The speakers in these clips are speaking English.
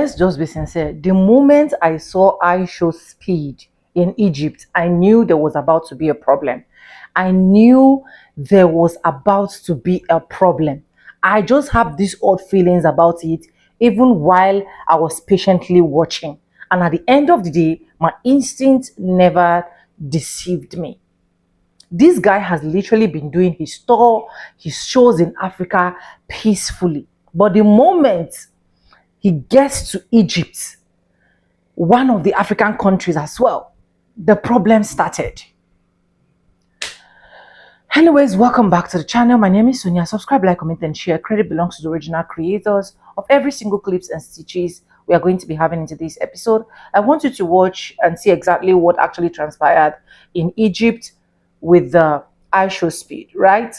let's just be sincere. The moment I saw ISHOWSPEED in Egypt, I knew there was about to be a problem. I knew there was about to be a problem. I just have these odd feelings about it, even while I was patiently watching. And at the end of the day, my instinct never deceived me. This guy has literally been doing his tour, his shows in Africa peacefully. But the moment he gets to Egypt, one of the African countries as well, the problem started. Anyways, welcome back to the channel. My name is Sonia. Subscribe, like, comment, and share. Credit belongs to the original creators of every single clips and stitches we are going to be having in today's episode. I want you to watch and see exactly what actually transpired in Egypt with the ISHOWSPEED, right?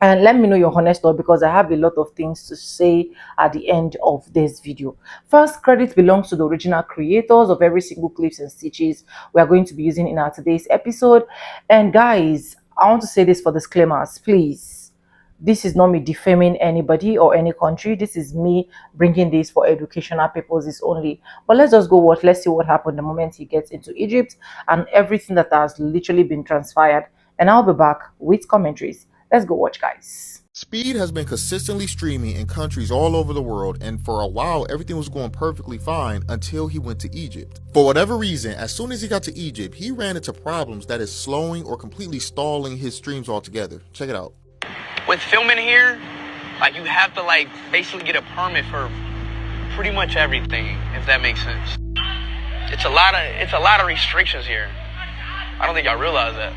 And let me know your honest thought, because I have a lot of things to say at the end of this video. First, credit belongs to the original creators of every single clips and stitches we are going to be using in our today's episode. And guys, I want to say this for disclaimers, please. This is not me defaming anybody or any country. This is me bringing this for educational purposes only. But let's just go watch. Let's see what happened the moment he gets into Egypt and everything that has literally been transpired. And I'll be back with commentaries. Let's go watch, guys. Speed has been consistently streaming in countries all over the world, and for a while everything was going perfectly fine until he went to Egypt. For whatever reason, as soon as he got to Egypt, he ran into problems that is slowing or completely stalling his streams altogether. Check it out. With filming here, like, you have to basically get a permit for pretty much everything, if that makes sense. It's a lot of restrictions here. I don't think y'all realize that.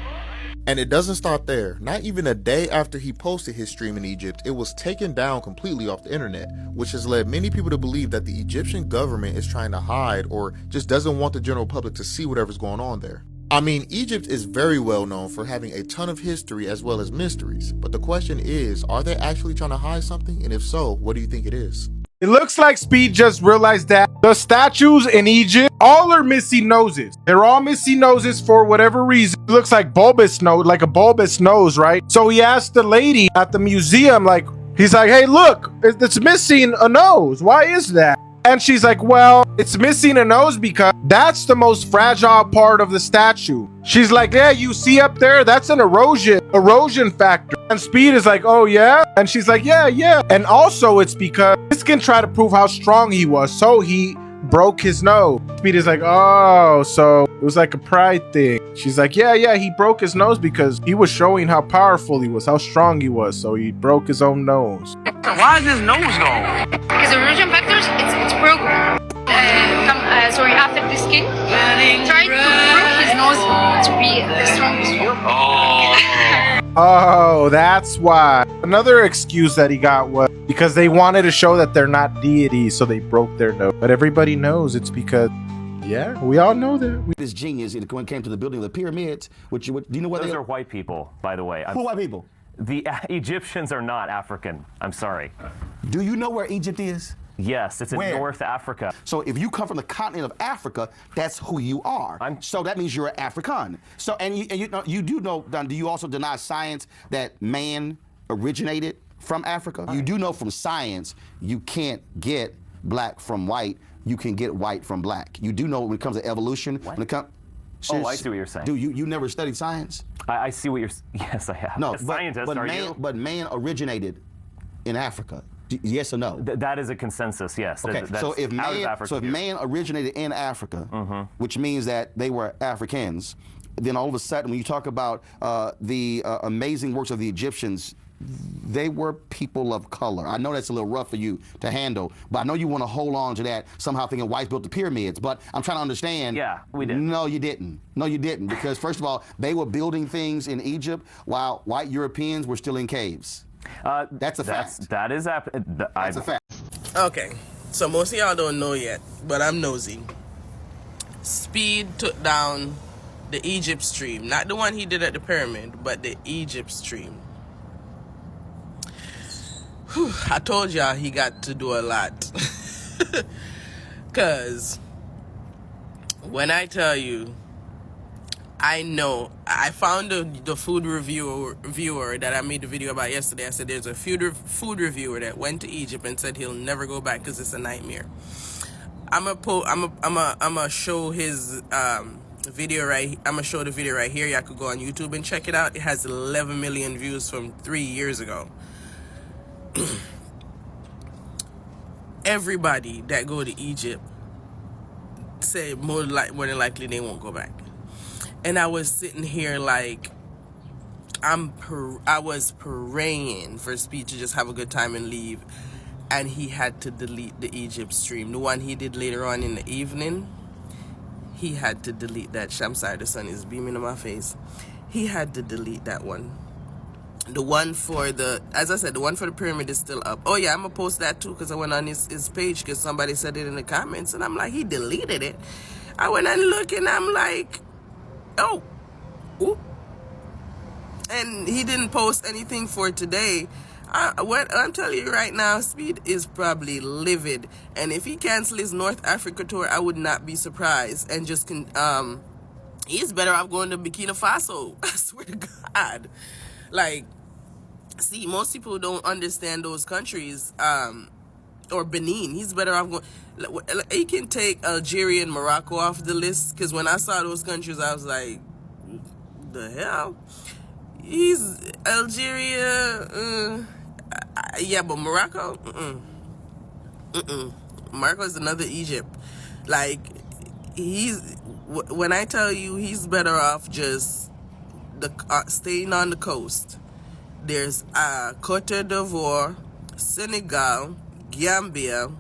And it doesn't stop there. Not even a day after he posted his stream in Egypt, it was taken down completely off the internet, which has led many people to believe that the Egyptian government is trying to hide or just doesn't want the general public to see whatever's going on there. I mean, Egypt is very well known for having a ton of history as well as mysteries, but the question is, are they actually trying to hide something? And if so, what do you think it is? It looks like Speed just realized that the statues in Egypt all are missing noses. They're all missing noses for whatever reason. It looks like bulbous nose, like a bulbous nose, right? So he asked the lady at the museum, he's like, hey, look, it's missing a nose. Why is that? And she's like, well, it's missing a nose because that's the most fragile part of the statue. She's like, yeah, you see up there, that's an erosion factor. And Speed is like, oh yeah? And she's like, yeah. And also it's because this can try to prove how strong he was, so he broke his nose. Speed is like, oh, so it was like a pride thing. She's like, yeah, he broke his nose because he was showing how powerful he was, how strong he was, so he broke his own nose. Why is his nose gone? Because erosion factors, it's programmed. Sorry, after the skin, try to prove his nose to be the strongest one. Oh, that's why. Another excuse that he got was because they wanted to show that they're not deities, so they broke their nose. But everybody knows it's because, yeah, we all know that. This genius, when it came to the building of the pyramids, do you know what those are? White people, by the way. Who white people? The Egyptians are not African. I'm sorry. Do you know where Egypt is? Yes, it's in Where? North Africa. So if you come from the continent of Africa, that's who you are. So that means you're an African. So you do know. Do you also deny science that man originated from Africa? You do know from science you can't get black from white. You can get white from black. You do know when it comes to evolution. What? When it comes. Oh, I see what you're saying. Do you never studied science? I see what you're. Yes, I have. No, a scientist, are you? But man originated in Africa. Yes or no? That is a consensus, yes. Okay, so if man originated in Africa, which means that they were Africans, then all of a sudden when you talk about the amazing works of the Egyptians, they were people of color. I know that's a little rough for you to handle, but I know you want to hold on to that, somehow thinking whites built the pyramids, but I'm trying to understand. Yeah, we did. No, you didn't. No, you didn't, because first of all, they were building things in Egypt while white Europeans were still in caves. That's a fact. That's a fact. Okay, so most of y'all don't know yet, but I'm nosy. Speed took down the Egypt stream. Not the one he did at the pyramid, but the Egypt stream. Whew, I told y'all he got to do a lot. Because when I tell you, I know, I found the food reviewer that I made the video about yesterday. I said there's a food reviewer that went to Egypt and said he'll never go back because it's a nightmare. I'ma show his video right. I'ma show the video right here. Y'all could go on YouTube and check it out. It has 11 million views from 3 years ago. Everybody that go to Egypt say more than likely they won't go back. And I was sitting here like I was praying for Speed to just have a good time and leave, and he had to delete the Egypt stream. The one he did later on in the evening, he had to delete that. I'm sorry, the sun is beaming in my face. He had to delete that one. The one for the, as I said, the one for the pyramid is still up. Oh yeah, I'm gonna post that too because I went on his page because somebody said it in the comments, and I'm like, he deleted it. I went and looked, and I'm like, oh, ooh. And he didn't post anything for today. What I'm telling you right now, Speed is probably livid, and if he cancels his North Africa tour, I would not be surprised. And just he's better off going to Burkina Faso. I swear to God, like. See, most people don't understand those countries, or Benin. He's better off going. He can take Algeria and Morocco off the list, because when I saw those countries, I was like, the hell? He's Algeria, yeah, but Morocco, Morocco is another Egypt. Like, when I tell you he's better off just staying on the coast. There's Cote d'Ivoire, Senegal, Gambia.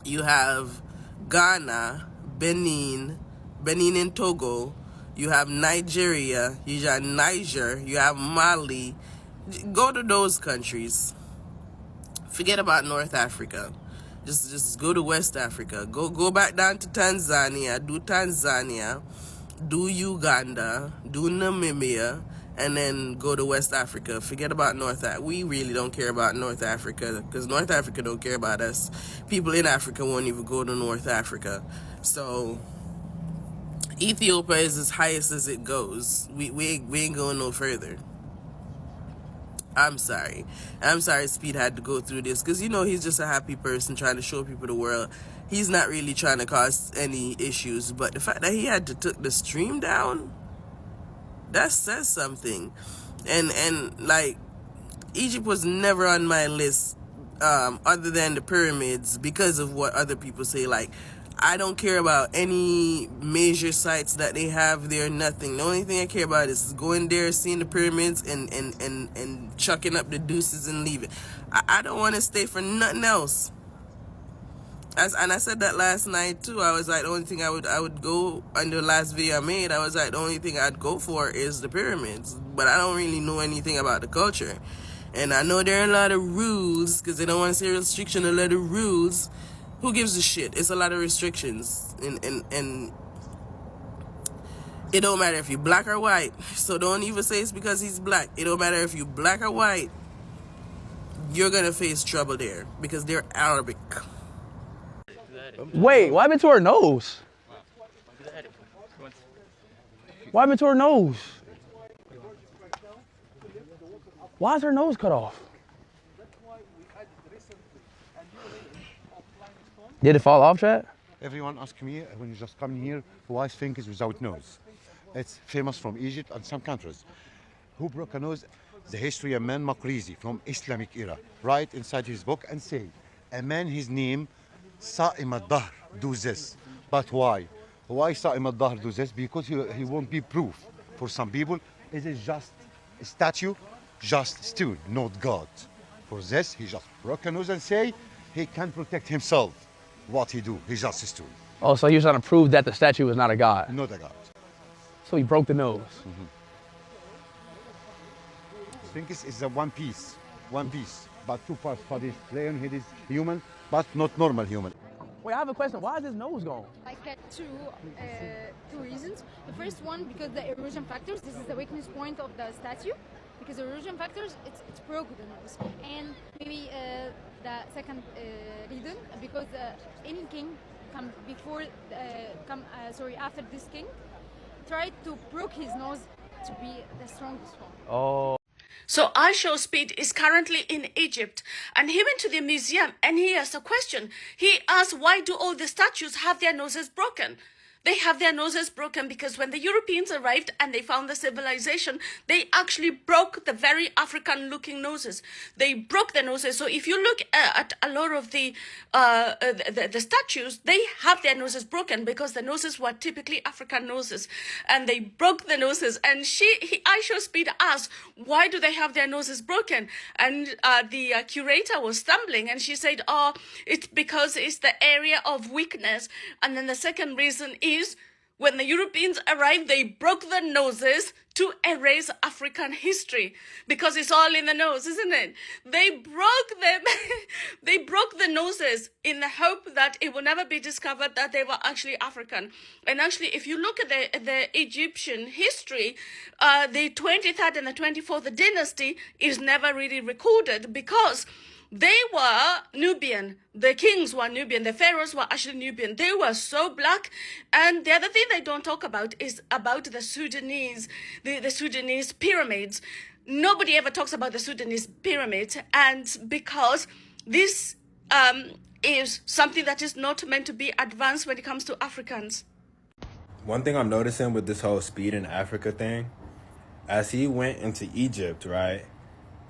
You have Ghana, Benin and Togo. You have Nigeria. You have Niger. You have Mali. Go to those countries. Forget about North Africa. Just go to West Africa. Go back down to Tanzania. Do Tanzania. Do Uganda. Do Namibia. And then go to West Africa. Forget about North Africa. We really don't care about North Africa because North Africa don't care about us. People in Africa won't even go to North Africa. So Ethiopia is as highest as it goes. We ain't going no further. I'm sorry Speed had to go through this because, you know, he's just a happy person trying to show people the world. He's not really trying to cause any issues. But the fact that he had to took the stream down, that says something. And like, Egypt was never on my list other than the pyramids because of what other people say. Like, I don't care about any major sites that they have there, nothing. The only thing I care about is going there, seeing the pyramids, and chucking up the deuces and leaving. I don't want to stay for nothing else. And I said that last night too. I was like, the only thing I would go, on the last video I made, I was like, the only thing I'd go for is the pyramids. But I don't really know anything about the culture. And I know there are a lot of rules, because they don't want to say restriction, a lot of rules. Who gives a shit? It's a lot of restrictions. And it don't matter if you're black or white. So don't even say it's because he's black. It don't matter if you're black or white. You're going to face trouble there, because they're Arabic. Wait, what happened to her nose? What happened to her nose? Why is her nose cut off? Did it fall off, Chad? Everyone asks me when you just come here, why Sphinx is without nose? It's famous from Egypt and some countries. Who broke a nose? The history of man Maqrizi from Islamic era. Right inside his book and say, a man his name Sa'im al-Dahr do this. But why? Why Sa'im al-Dahr do this? Because he won't be proof. For some people, it is just a statue, just stone, not God. For this, he just broke a nose and say he can protect himself. What he do? He just a stone. Oh, so he was trying to prove that the statue was not a god. Not a God. So he broke the nose. Sphinx is a one piece, but two parts for his brain, he is human, but not normal human. Wait, I have a question. Why is his nose gone? Like two reasons. The first one, because the erosion factors. This is the weakness point of the statue. Because erosion factors, it's broke the nose. And maybe the second reason, because any king after this king tried to broke his nose to be the strongest one. Oh. So ISHOWSPEED is currently in Egypt, and he went to the museum and he asked a question. He asked, why do all the statues have their noses broken? They have their noses broken because when the Europeans arrived and they found the civilization, they actually broke the very African-looking noses. They broke the noses. So if you look at a lot of the statues, they have their noses broken because the noses were typically African noses, and they broke the noses. And ISHOWSPEED asked, why do they have their noses broken? And the curator was stumbling, and she said, oh, it's because it's the area of weakness. And then the second reason is when the Europeans arrived, they broke the noses to erase African history because it's all in the nose, isn't it? They broke them. They broke the noses in the hope that it will never be discovered that they were actually African. And actually, if you look at the Egyptian history, the 23rd and the 24th dynasty is never really recorded because they were Nubian. The kings were Nubian. The pharaohs were actually Nubian. They were so black. And the other thing they don't talk about is about the Sudanese, the Sudanese pyramids. Nobody ever talks about the Sudanese pyramids. And because this is something that is not meant to be advanced when it comes to Africans. One thing I'm noticing with this whole speed in Africa thing, as he went into Egypt, right,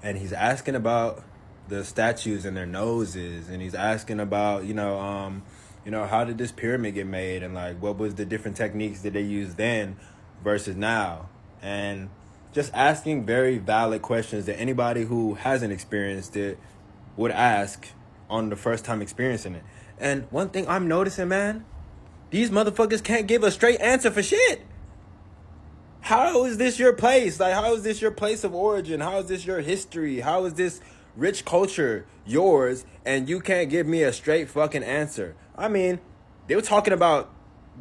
and he's asking about the statues and their noses, and he's asking about, how did this pyramid get made, and like what was the different techniques that they used then versus now, and just asking very valid questions that anybody who hasn't experienced it would ask on the first time experiencing it. And one thing I'm noticing, man, these motherfuckers can't give a straight answer for shit. How is this your place? Like, how is this your place of origin? How is this your history? How is this rich culture yours, and you can't give me a straight fucking answer? I mean, they were talking about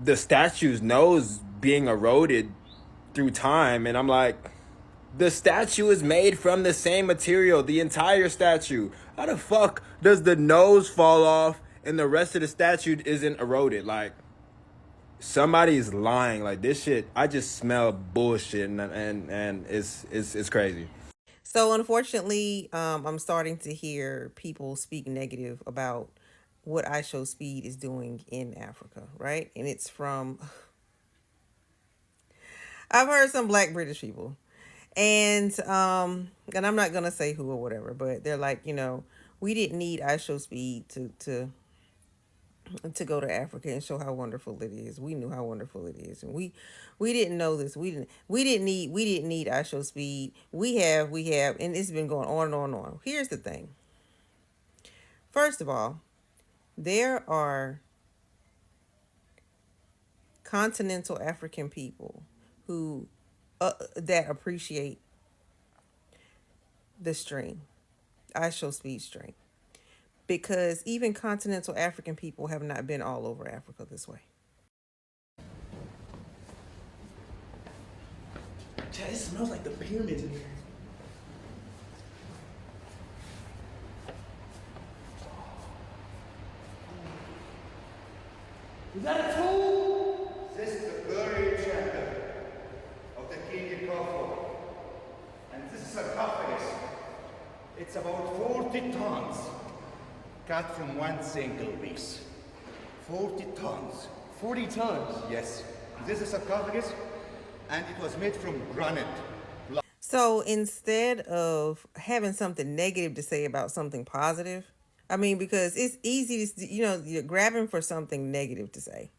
the statue's nose being eroded through time, and I'm like, the statue is made from the same material, the entire statue. How the fuck does the nose fall off and the rest of the statue isn't eroded? Like, somebody's lying. Like, this shit, I just smell bullshit, and it's crazy. So unfortunately, I'm starting to hear people speak negative about what ISHOWSPEED is doing in Africa, right? And it's from, I've heard some Black British people, and I'm not gonna say who or whatever, but they're like, we didn't need ISHOWSPEED to go to Africa and show how wonderful it is. We knew how wonderful it is, and we didn't know this. We didn't need ISHOWSPEED. We have, and it's been going on and on and on. Here's the thing. First of all, there are continental African people who that appreciate the stream, ISHOWSPEED stream. Because even continental African people have not been all over Africa this way. Chad, it smells like the pyramids in here. Is that a tomb? This is the burial chamber of the king in Khartoum. And this is a sarcophagus. It's about 40 tons. Cut from one single piece. 40 tons. 40 tons? Yes. This is a sarcophagus, and it was made from granite. So instead of having something negative to say about something positive, I mean, because it's easy to, you're grabbing for something negative to say.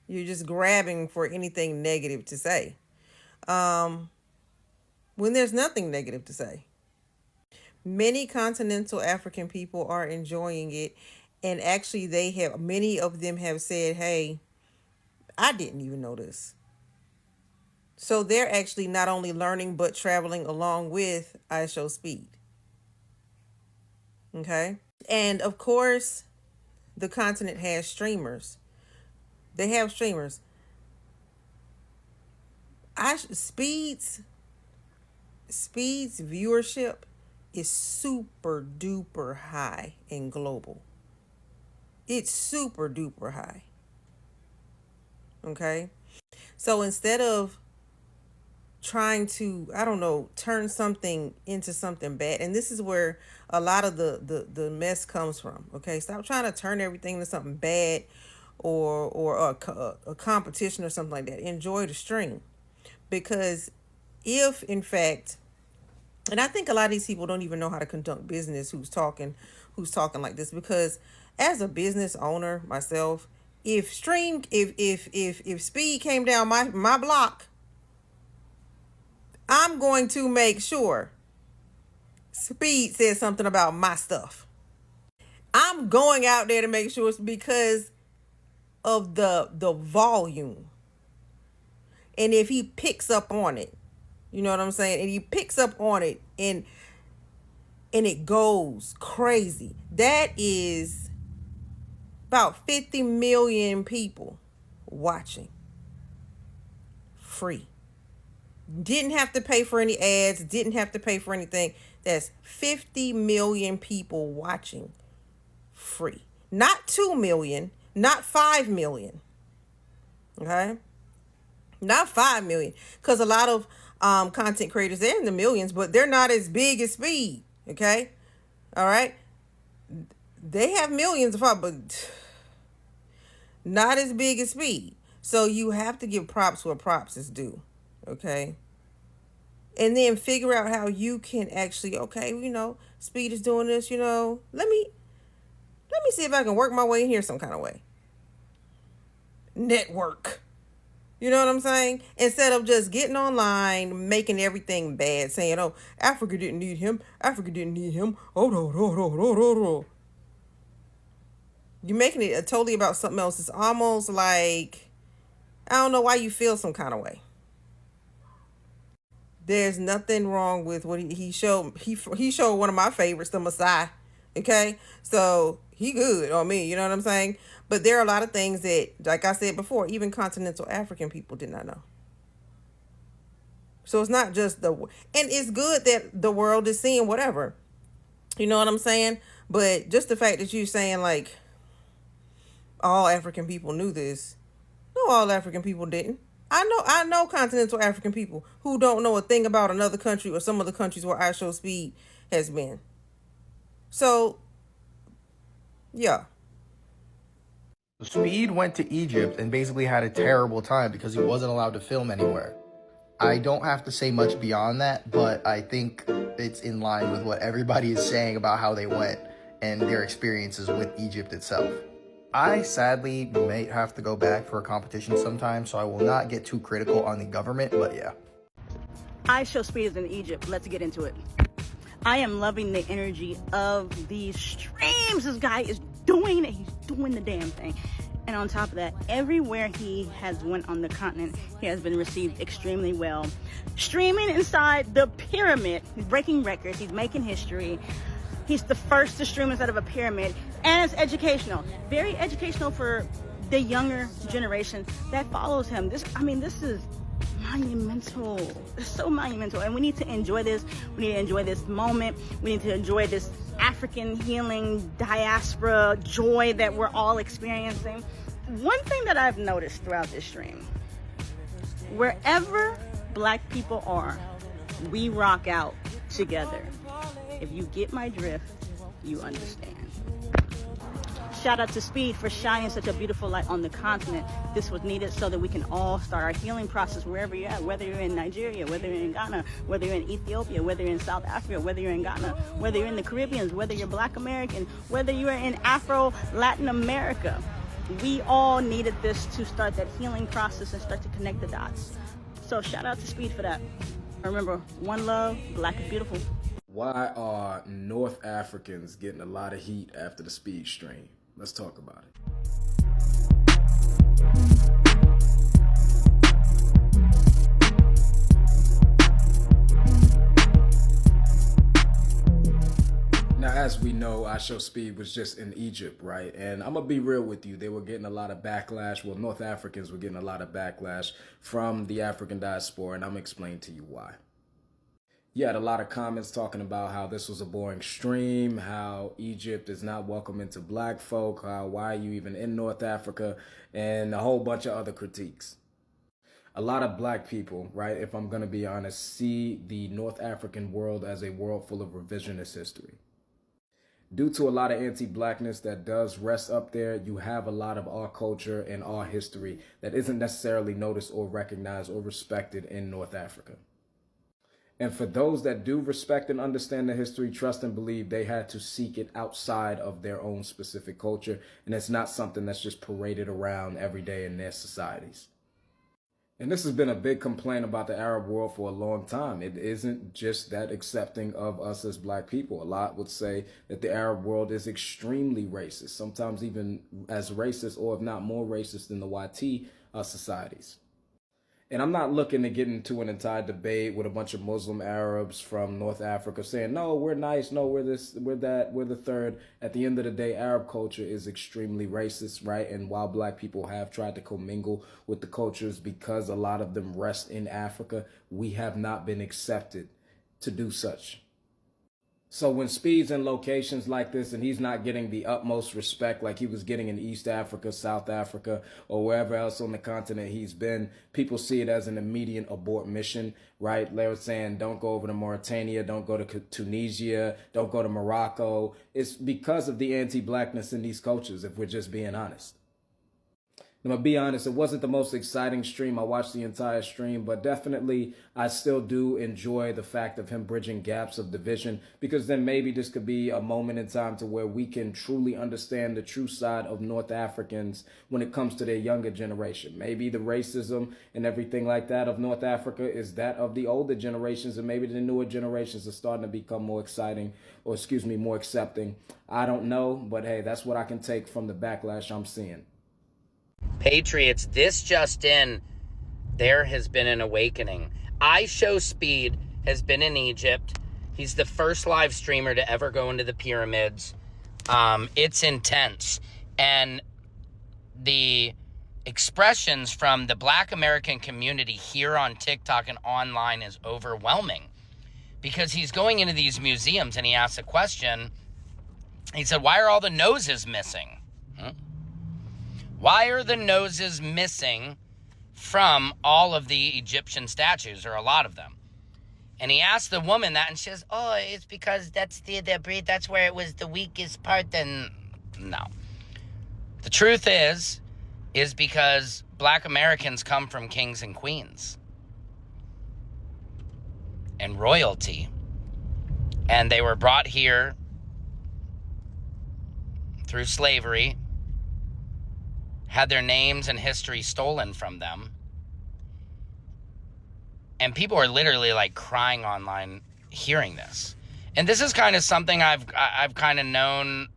You're just grabbing for anything negative to say. When there's nothing negative to say. Many continental African people are enjoying it, and actually many of them have said, hey, I didn't even know this. So they're actually not only learning, but traveling along with ISHOWSPEED. Okay? And of course, the continent has streamers. They have streamers. Speed's viewership is super duper high and global. It's super duper high. Okay? So instead of trying to, I don't know, turn something into something bad. And this is where a lot of the mess comes from. Okay, stop trying to turn everything into something bad, or a competition or something like that. Enjoy the stream, because if in fact, and I think a lot of these people don't even know how to conduct business, who's talking like this, because as a business owner myself, if speed came down my block, I'm going to make sure speed says something about my stuff. I'm going out there to make sure, it's because of the volume. And if he picks up on it, you know what I'm saying? And he picks up on it, and it goes crazy. That is about 50 million people watching free. Didn't have to pay for any ads, didn't have to pay for anything. That's 50 million people watching free. Not 2 million, not 5 million. Okay? Not 5 million. Because a lot of content creators, they're in the millions, but they're not as big as Speed. Okay? All right? They have millions of followers, but not as big as Speed. So you have to give props where props is due. Okay? And then figure out how you can actually, okay, Speed is doing this, let me see if I can work my way in here some kind of way. Network. You know what I'm saying? Instead of just getting online, making everything bad, saying, oh, Africa didn't need him. Africa didn't need him. Oh, no. You're making it totally about something else. It's almost like, I don't know why you feel some kind of way. There's nothing wrong with what he showed. He showed one of my favorites, the Messiah. Okay? So he good on me. You know what I'm saying? But there are a lot of things that, like I said before, even continental African people did not know. So it's not just and it's good that the world is seeing whatever. You know what I'm saying? But just the fact that you're saying like all African people knew this. No, all African people didn't. I know continental African people who don't know a thing about another country or some of the countries where ISHOWSPEED has been. So, yeah. Speed went to Egypt and basically had a terrible time because he wasn't allowed to film anywhere. I don't have to say much beyond that, but I think it's in line with what everybody is saying about how they went and their experiences with Egypt itself. I sadly may have to go back for a competition sometime, so I will not get too critical on the government, but yeah. ISHOWSPEED is in Egypt. Let's get into it. I am loving the energy of these streams. This guy is doing it. He's doing the damn thing. And on top of that, everywhere he has went on the continent, he has been received extremely well. Streaming inside the pyramid. He's breaking records. He's making history. He's the first to stream inside of a pyramid. And it's educational. Very educational for the younger generation that follows him. This is monumental. It's so monumental. And we need to enjoy this. We need to enjoy this moment. We need to enjoy this African healing diaspora joy that we're all experiencing. One thing that I've noticed throughout this stream, wherever Black people are, we rock out together. If you get my drift, you understand. Shout out to Speed for shining such a beautiful light on the continent. This was needed so that we can all start our healing process wherever you're at, whether you're in Nigeria, whether you're in Ghana, whether you're in Ethiopia, whether you're in South Africa, whether you're in Ghana, whether you're in the Caribbean, whether you're Black American, whether you are in Afro Latin America. We all needed this to start that healing process and start to connect the dots. So shout out to Speed for that. Remember, one love, Black is beautiful. Why are North Africans getting a lot of heat after the Speed stream? Let's talk about it. Now, as we know, ISHOWSPEED was just in Egypt, right? And I'm going to be real with you. They were getting a lot of backlash. Well, North Africans were getting a lot of backlash from the African diaspora, and I'm going to explain to you why. You had a lot of comments talking about how this was a boring stream, how Egypt is not welcoming to Black folk, why are you even in North Africa, and a whole bunch of other critiques. A lot of black people, right, if I'm going to be honest, see the North African world as a world full of revisionist history. Due to a lot of anti-blackness that does rest up there, you have a lot of our culture and our history that isn't necessarily noticed or recognized or respected in North Africa. And for those that do respect and understand the history, trust and believe, they had to seek it outside of their own specific culture. And it's not something that's just paraded around every day in their societies. And this has been a big complaint about the Arab world for a long time. It isn't just that accepting of us as black people. A lot would say that the Arab world is extremely racist, sometimes even as racist or if not more racist than the YT societies. And I'm not looking to get into an entire debate with a bunch of Muslim Arabs from North Africa saying, no, we're nice, no, we're this, we're that, we're the third. At the end of the day, Arab culture is extremely racist, right? And while black people have tried to commingle with the cultures because a lot of them rest in Africa, we have not been accepted to do such. So when Speed's in locations like this and he's not getting the utmost respect like he was getting in East Africa, South Africa, or wherever else on the continent he's been, people see it as an immediate abort mission, right? They're saying, don't go over to Mauritania, don't go to Tunisia, don't go to Morocco. It's because of the anti-blackness in these cultures, if we're just being honest. I'm gonna be honest, it wasn't the most exciting stream. I watched the entire stream, but definitely I still do enjoy the fact of him bridging gaps of division, because then maybe this could be a moment in time to where we can truly understand the true side of North Africans when it comes to their younger generation. Maybe the racism and everything like that of North Africa is that of the older generations, and maybe the newer generations are starting to become more exciting, or more accepting. I don't know, but hey, that's what I can take from the backlash I'm seeing. Patriots, this just in, there has been an awakening. ISHOWSPEED has been in Egypt. He's the first live streamer to ever go into the pyramids. It's intense. And the expressions from the Black American community here on TikTok and online is overwhelming, because he's going into these museums and he asks a question. He said, why are all the noses missing? Why are the noses missing from all of the Egyptian statues, or a lot of them? And he asked the woman that, and she says, oh, it's because that's that's where it was the weakest part. Then no. The truth is because Black Americans come from kings and queens and royalty. And they were brought here through slavery, had their names and history stolen from them. And people are literally like crying online hearing this. And this is kind of something I've kind of known,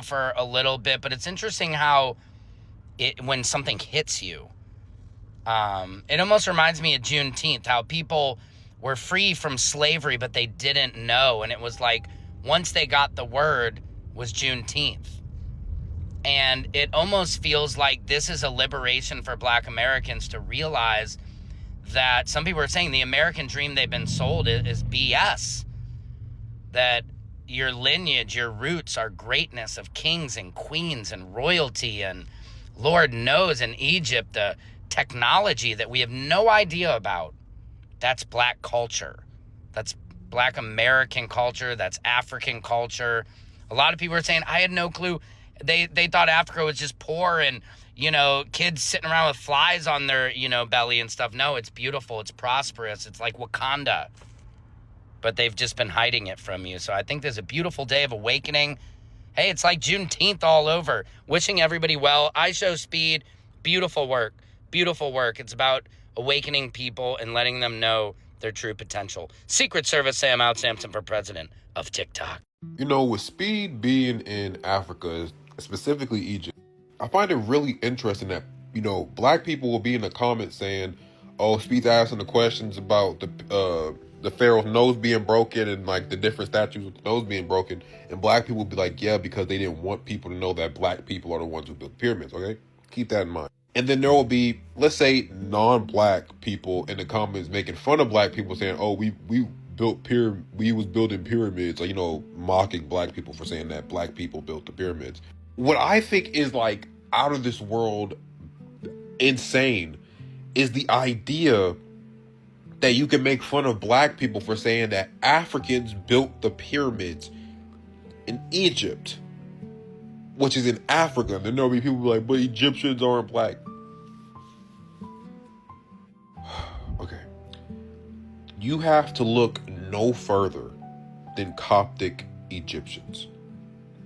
for a little bit, but it's interesting how when something hits you, it almost reminds me of Juneteenth, how people were free from slavery, but they didn't know. And it was like, once they got the word, was Juneteenth. And it almost feels like this is a liberation for Black Americans to realize that some people are saying the American dream they've been sold is BS. That your lineage, your roots are greatness of kings and queens and royalty, and Lord knows in Egypt, the technology that we have no idea about. That's Black culture. That's Black American culture. That's African culture. A lot of people are saying, I had no clue. They thought Africa was just poor and, kids sitting around with flies on their, belly and stuff. No, it's beautiful. It's prosperous. It's like Wakanda. But they've just been hiding it from you. So I think there's a beautiful day of awakening. Hey, it's like Juneteenth all over. Wishing everybody well. ISHOWSPEED. Beautiful work. Beautiful work. It's about awakening people and letting them know their true potential. Secret Service Sam Out Sampson for president of TikTok. With Speed being in Africa, specifically Egypt, I find it really interesting that, Black people will be in the comments saying, oh, Speed's asking the questions about the Pharaoh's nose being broken and like the different statues with the nose being broken. And Black people will be like, yeah, because they didn't want people to know that Black people are the ones who built pyramids, okay? Keep that in mind. And then there will be, let's say, non-Black people in the comments making fun of Black people saying, oh, we was building pyramids, or, mocking Black people for saying that Black people built the pyramids. What I think is like out of this world insane is the idea that you can make fun of black people for saying that Africans built the pyramids in Egypt, which is in Africa. Then there'll be people like, but Egyptians aren't black. Okay. You have to look no further than Coptic Egyptians,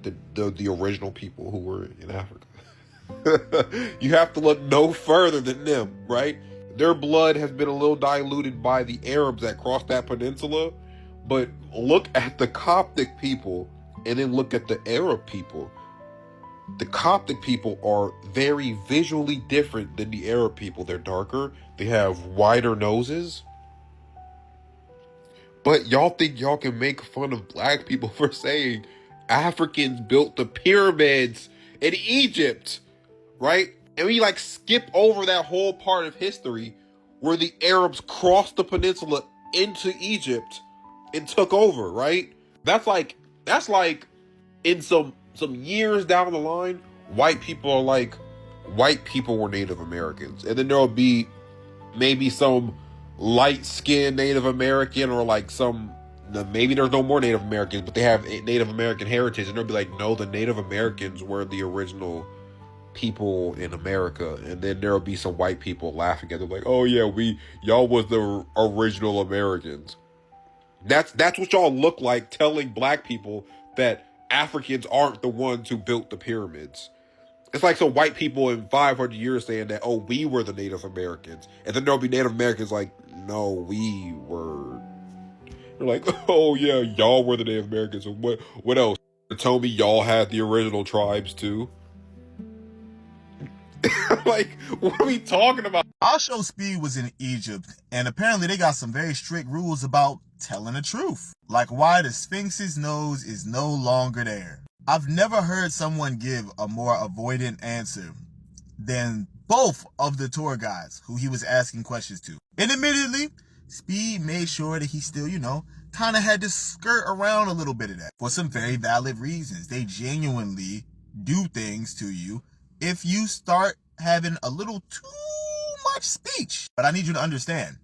the original people who were in Africa. You have to look no further than them, right? Their blood has been a little diluted by the Arabs that crossed that peninsula, but look at the Coptic people and then look at the Arab people. The Coptic people are very visually different than the Arab people. They're darker, they have wider noses. But y'all think y'all can make fun of black people for saying Africans built the pyramids in Egypt, right? And we like skip over that whole part of history where the Arabs crossed the peninsula into Egypt and took over, right? That's like in some years down the line, white people are like, white people were Native Americans. And then there'll be maybe some light-skinned Native American, or like maybe there's no more Native Americans, but they have Native American heritage, and they'll be like, no, the Native Americans were the original people in America. And then there'll be some white people laughing at them like, oh yeah, y'all was the original Americans. That's what y'all look like, telling black people that Africans aren't the ones who built the pyramids. It's like some white people in 500 years saying that, oh, we were the Native Americans. And then there'll be Native Americans like, no, we were. They're like, oh yeah, y'all were the Native Americans. And what else? Told me y'all had the original tribes too. Like, what are we talking about? ISHOWSPEED was in Egypt, and apparently they got some very strict rules about telling the truth. Like why the Sphinx's nose is no longer there. I've never heard someone give a more avoidant answer than both of the tour guides who he was asking questions to. And admittedly, Speed made sure that he still, kind of had to skirt around a little bit of that for some very valid reasons. They genuinely do things to you if you start having a little too much speech. But I need you to understand,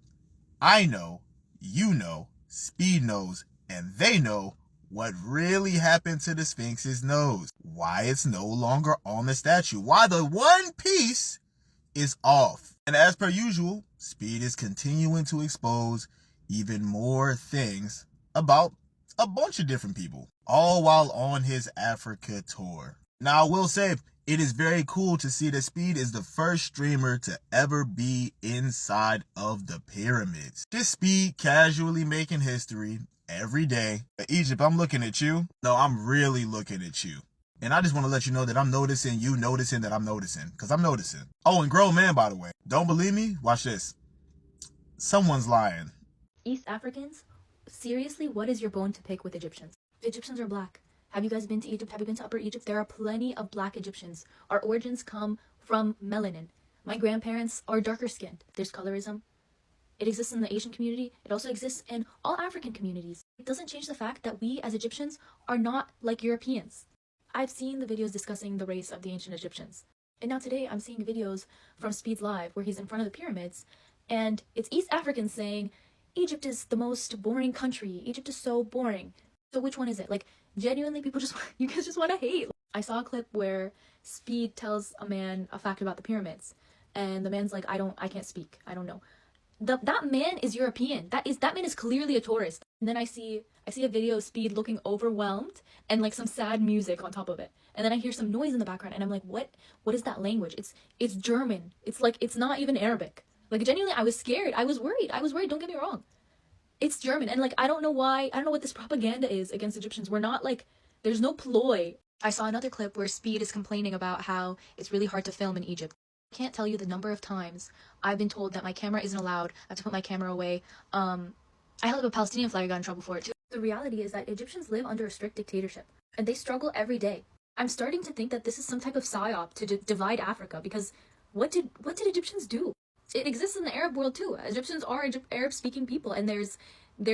I know, you know, Speed knows, and they know what really happened to the Sphinx's nose. Why it's no longer on the statue. Why the one piece is off. And as per usual, Speed is continuing to expose even more things about a bunch of different people, all while on his Africa tour. Now, I will say, it is very cool to see that Speed is the first streamer to ever be inside of the pyramids. Just Speed casually making history every day. Egypt, I'm looking at you. No, I'm really looking at you. And I just want to let you know that I'm noticing you noticing that I'm noticing. Because I'm noticing. Oh, and grown man, by the way. Don't believe me? Watch this. Someone's lying. East Africans? Seriously, what is your bone to pick with Egyptians? Egyptians are black. Have you guys been to Egypt? Have you been to Upper Egypt? There are plenty of black Egyptians. Our origins come from melanin. My grandparents are darker skinned. There's colorism. It exists in the Asian community. It also exists in all African communities. It doesn't change the fact that we as Egyptians are not like Europeans. I've seen the videos discussing the race of the ancient Egyptians. And now today I'm seeing videos from Speed's Live where he's in front of the pyramids and it's East Africans saying, Egypt is the most boring country. Egypt is so boring. So which one is it? Like, genuinely, you guys just want to hate. I saw a clip where Speed tells a man a fact about the pyramids. And the man's like, I can't speak. I don't know. That man is European. That man is clearly a tourist. And then I see a video of Speed looking overwhelmed and like some sad music on top of it. And then I hear some noise in the background and I'm like, what is that language? It's German. It's like, it's not even Arabic. Like, genuinely, I was scared. I was worried. Don't get me wrong. It's German. And like, I don't know why. I don't know what this propaganda is against Egyptians. We're not like, there's no ploy. I saw another clip where Speed is complaining about how it's really hard to film in Egypt. I can't tell you the number of times I've been told that my camera isn't allowed. I have to put my camera away. I held up a Palestinian flag. I got in trouble for it too. The reality is that Egyptians live under a strict dictatorship and they struggle every day. I'm starting to think that this is some type of psyop to divide Africa because what did Egyptians do? It exists in the Arab world too. Egyptians are Arab-speaking people, and there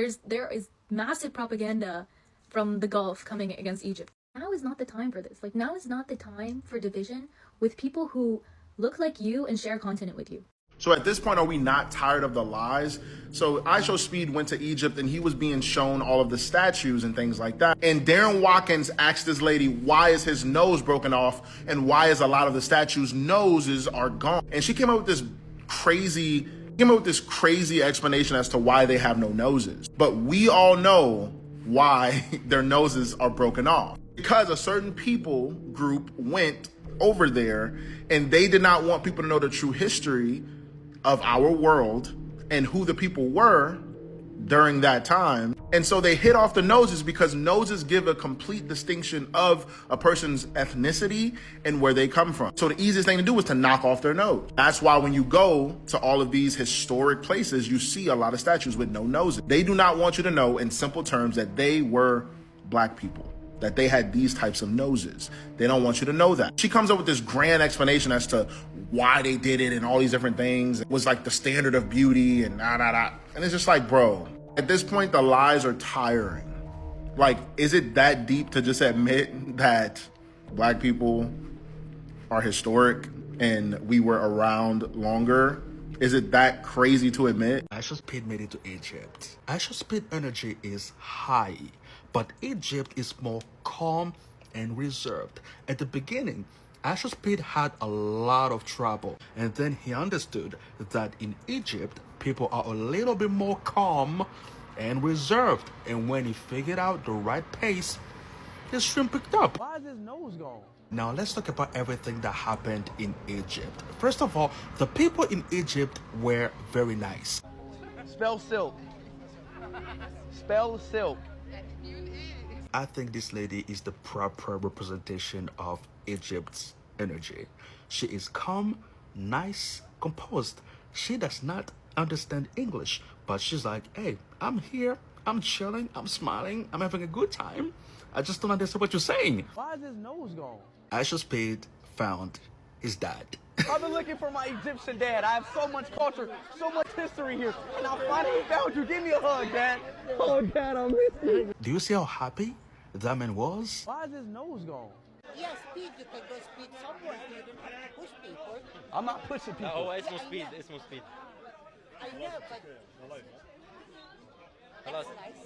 is massive propaganda from the Gulf coming against Egypt. Now is not the time for this. Like, now is not the time for division with people who look like you and share continent with you. So at this point, are we not tired of the lies? So ISHOWSPEED went to Egypt and he was being shown all of the statues and things like that. And Darren Watkins asked this lady, why is his nose broken off and why is a lot of the statues' noses are gone? And she came up with this crazy explanation as to why they have no noses. But we all know why their noses are broken off. Because a certain people group went over there and they did not want people to know the true history of our world and who the people were during that time. And so they hit off the noses because noses give a complete distinction of a person's ethnicity and where they come from. So the easiest thing to do is to knock off their nose. That's why when you go to all of these historic places, you see a lot of statues with no noses. They do not want you to know in simple terms that they were black people, that they had these types of noses. They don't want you to know that. She comes up with this grand explanation as to why they did it and all these different things. It was like the standard of beauty and And it's just like, bro, at this point, the lies are tiring. Like, is it that deep to just admit that black people are historic and we were around longer? Is it that crazy to admit? ISHOWSPEED made it to Egypt. ISHOWSPEED energy is high, but Egypt is more calm and reserved. At the beginning, ISHOWSPEED had a lot of trouble, and then he understood that in Egypt, people are a little bit more calm and reserved. And when he figured out the right pace, his stream picked up. Why is his nose gone? Now let's talk about everything that happened in Egypt. First of all, the people in Egypt were very nice. Spell silk. Spell silk. I think this lady is the proper representation of Egypt's energy. She is calm, nice, composed. She does not understand English, but she's like, hey, I'm here, I'm chilling, I'm smiling, I'm having a good time. I just don't understand what you're saying. Why is his nose gone? ISHOWSPEED found his dad. I've been looking for my Egyptian dad. I have so much culture, so much history here, and I finally found you. Give me a hug, Dad. Oh, Dad, I miss you. Do you see how happy that man was? Why is his nose gone? Yes, speed. You can go speed somewhere. You don't have to push people. I'm not pushing people. Oh, it's more speed. It's more speed. I know, but that's nice.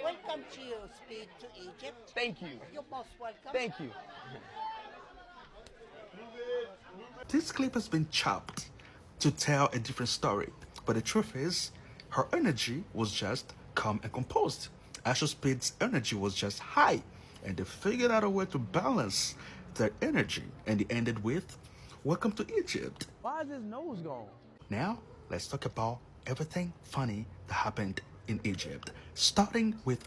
Welcome to you, Speed, to Egypt. Thank you. You're most welcome. Thank you. This clip has been chopped to tell a different story, but the truth is, her energy was just calm and composed. ISHOWSPEED's energy was just high, and they figured out a way to balance their energy, and they ended with, welcome to Egypt. Why is his nose gone? Now, let's talk about everything funny that happened in Egypt, starting with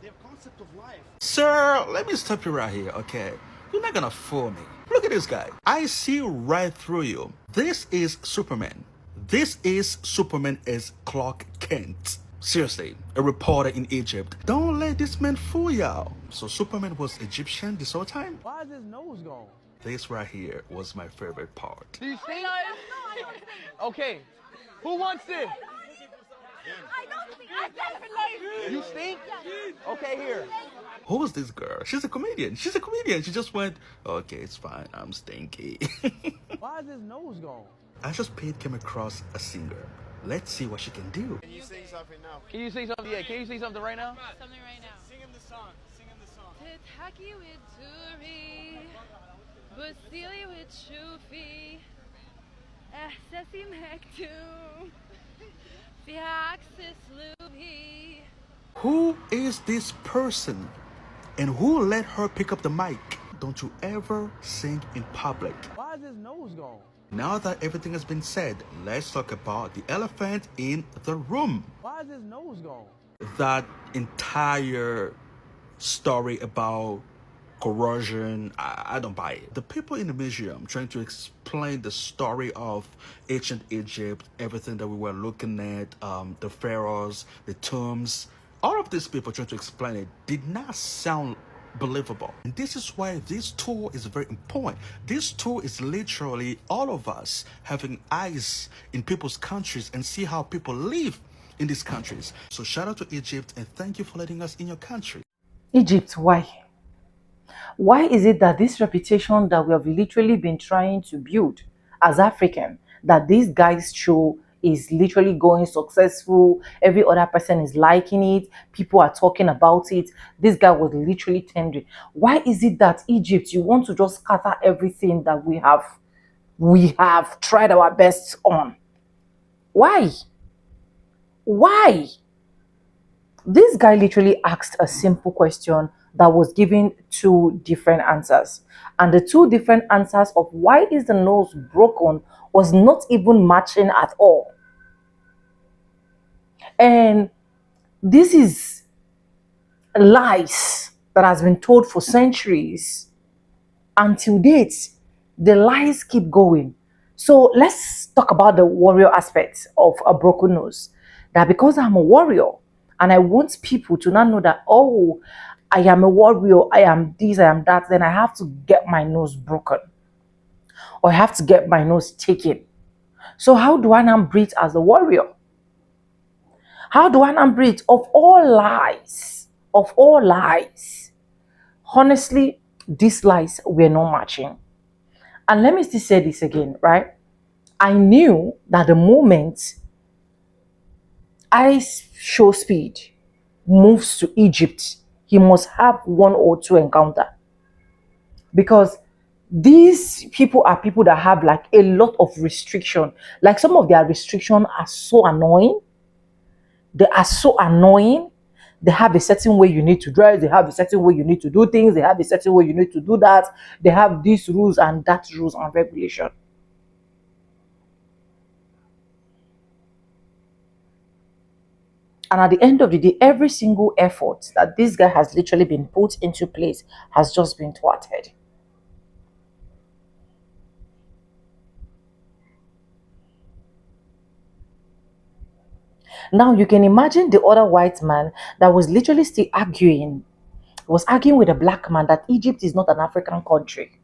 Their concept of life. Sir, let me stop you right here, okay? You're not gonna fool me. Look at this guy. I see right through you. This is Superman. This is Superman as Clark Kent. Seriously, a reporter in Egypt. Don't let this man fool y'all. So Superman was Egyptian this whole time? Why is his nose gone? This right here was my favorite part. Do you stink? Okay, who wants this? You stink? Okay, here. Who was this girl? She's a comedian. She's a comedian. She just went, okay, it's fine. I'm stinky. Why is his nose gone? ISHOWSPEED came across a singer. Let's see what she can do. Can you sing something now? Can you sing something? Yeah, can you sing something right now? Something right now. Sing him the song. Sing him the song. تضحكي وتدوري بصيلي وتشوفي إحساسي مكتوم فيها عكس أسلوبي. Who is this person? And who let her pick up the mic? Don't you ever sing in public. Why is his nose gone? Now that everything has been said, let's talk about the elephant in the room. Why is his nose gone? That entire story about corrosion, I don't buy it. The people in the museum trying to explain the story of ancient Egypt, everything that we were looking at, the pharaohs, the tombs, all of these people trying to explain it did not sound believable. And this is why this tour is very important. This tour is literally all of us having eyes in people's countries and see how people live in these countries. So shout out to Egypt and thank you for letting us in your country. Egypt, why? Why is it that this reputation that we have literally been trying to build as African that this guy's show is literally going successful. Every other person is liking it. People are talking about it. This guy was literally trending. Why is it that Egypt, you want to just scatter everything that we have tried our best on? Why? Why? This guy literally asked a simple question that was given two different answers. And the two different answers of why is the nose broken was not even matching at all. And this is lies that has been told for centuries. Until date, the lies keep going. So let's talk about the warrior aspect of a broken nose. That because I'm a warrior and I want people to not know that, oh, I am a warrior, I am this, I am that, then I have to get my nose broken or I have to get my nose taken. So how do I now breathe as a warrior? How do I now breathe? Of all lies, honestly, these lies were not matching. And let me still say this again, right? I knew that the moment ISHOWSPEED moves to Egypt, he must have one or two encounter. Because these people are people that have like a lot of restriction. Like some of their restriction are so annoying. They are so annoying. They have a certain way you need to dress. They have a certain way you need to do things. They have a certain way you need to do that. They have these rules and that rules and regulation. And at the end of the day, every single effort that this guy has literally been put into place has just been thwarted. Now you can imagine the other white man that was literally still arguing with a black man that Egypt is not an African country.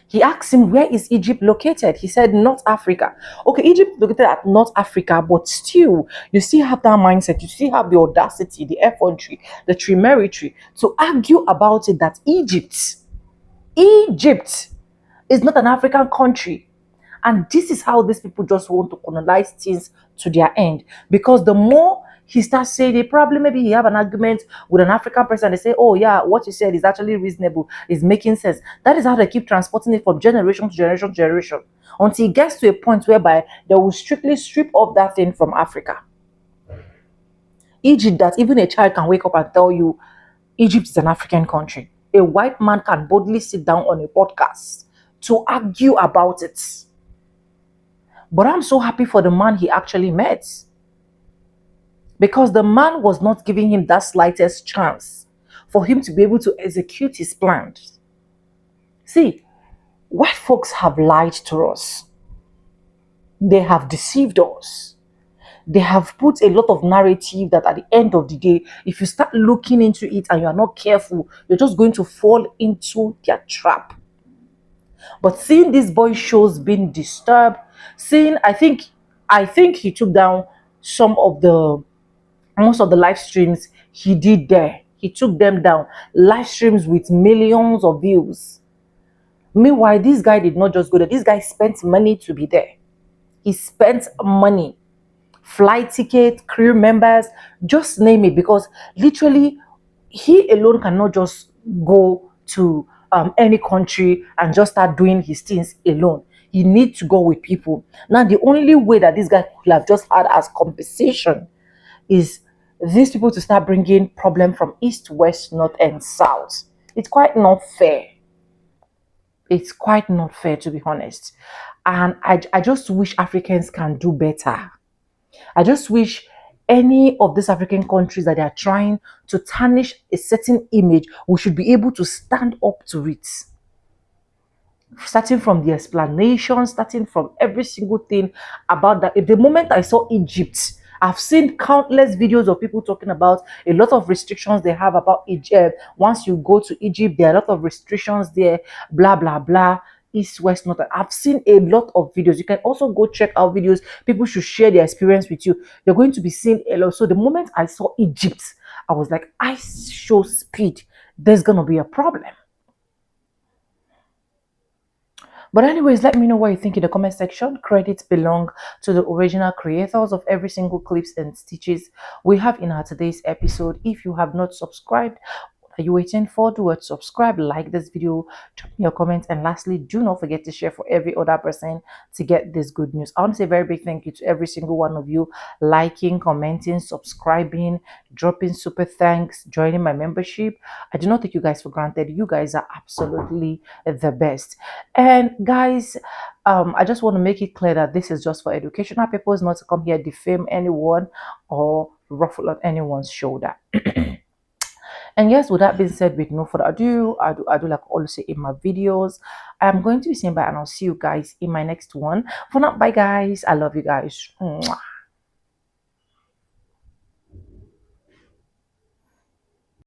He asked him, where is Egypt located? He said, North Africa. Okay, Egypt is located at North Africa, but still, you still have that mindset. You still have the audacity, the effrontery, the temerity to argue about it that Egypt is not an African country. And this is how these people just want to colonize things to their end. Because the more he starts saying it, probably maybe he have an argument with an African person. They say, oh yeah, what you said is actually reasonable, is making sense. That is how they keep transporting it from generation to generation to generation. Until it gets to a point whereby they will strictly strip off that thing from Africa. Egypt, that even a child can wake up and tell you Egypt is an African country. A white man can boldly sit down on a podcast to argue about it. But I'm so happy for the man he actually met. Because the man was not giving him that slightest chance for him to be able to execute his plans. See, white folks have lied to us. They have deceived us. They have put a lot of narrative that at the end of the day, if you start looking into it and you are not careful, you're just going to fall into their trap. But seeing this boy shows being disturbed, I think he took down most of the live streams he did there. He took them down. Live streams with millions of views. Meanwhile, this guy did not just go there. This guy spent money to be there. He spent money. Flight ticket, crew members, just name it. Because literally, he alone cannot just go to any country and just start doing his things alone. He needs to go with people. Now, the only way that this guy could have just had as compensation is these people to start bringing problem from east, west, north, and south. It's quite not fair. It's quite not fair, to be honest. And I just wish Africans can do better. I just wish any of these African countries that they are trying to tarnish a certain image, we should be able to stand up to it. Starting from the explanation, starting from every single thing about that. If the moment I saw Egypt, I've seen countless videos of people talking about a lot of restrictions they have about Egypt. Once you go to Egypt, there are a lot of restrictions there, blah, blah, blah. East, west, north. I've seen a lot of videos. You can also go check out videos. People should share their experience with you. You're going to be seeing a lot. So the moment I saw Egypt, I was like, ISHOWSPEED. There's going to be a problem. But anyways, let me know what you think in the comment section. Credits belong to the original creators of every single clips and stitches we have in our today's episode. If you have not subscribed, what are you waiting for? Do it, subscribe, like this video, drop me your comments, and lastly, do not forget to share for every other person to get this good news. I want to say a very big thank you to every single one of you liking, commenting, subscribing, dropping super thanks, joining my membership. I do not take you guys for granted. You guys are absolutely the best. And guys, I just want to make it clear that this is just for educational purposes, not to come here defame anyone or ruffle up anyone's shoulder. And yes, with that being said, with no further ado, I do like always say in my videos, I'm going to be saying bye, and I'll see you guys in my next one. For now, bye guys. I love you guys. Mwah.